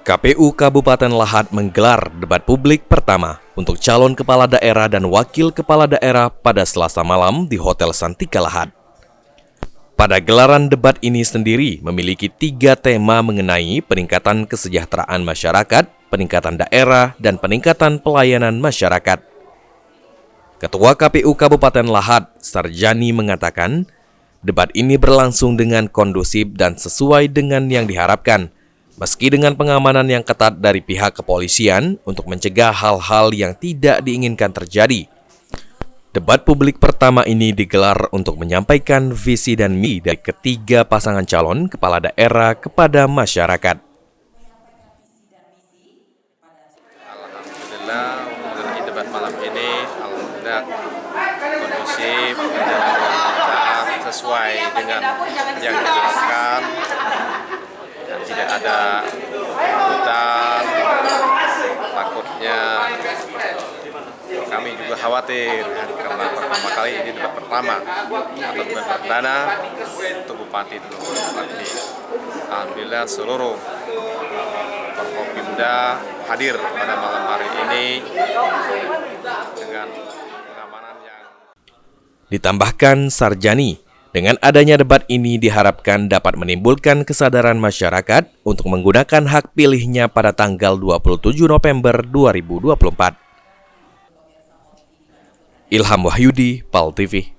KPU Kabupaten Lahat menggelar debat publik pertama untuk calon kepala daerah dan wakil kepala daerah pada Selasa malam di Hotel Santika Lahat. Pada gelaran debat ini sendiri memiliki 3 tema mengenai peningkatan kesejahteraan masyarakat, peningkatan daerah, dan peningkatan pelayanan masyarakat. Ketua KPU Kabupaten Lahat, Sarjani mengatakan, debat ini berlangsung dengan kondusif dan sesuai dengan yang diharapkan, meski dengan pengamanan yang ketat dari pihak kepolisian untuk mencegah hal-hal yang tidak diinginkan terjadi. Debat publik pertama ini digelar untuk menyampaikan visi dan misi dari ketiga pasangan calon kepala daerah kepada masyarakat. Alhamdulillah, mengenai debat malam ini, alhamdulillah kondusif, berjalan dengan lancar, sesuai dengan yang diharapkan. Dan tidak ada keributan, takutnya kami juga khawatir karena pertama kali ini debat pertama atau debat perdana untuk Bupati Teluk Lakmi. Alhamdulillah seluruh Forkopimda hadir pada malam hari ini dengan pengamanan yang Ditambahkan Sarjani, dengan adanya debat ini diharapkan dapat menimbulkan kesadaran masyarakat untuk menggunakan hak pilihnya pada tanggal 27 November 2024. Ilham Wahyudi, PAL TV.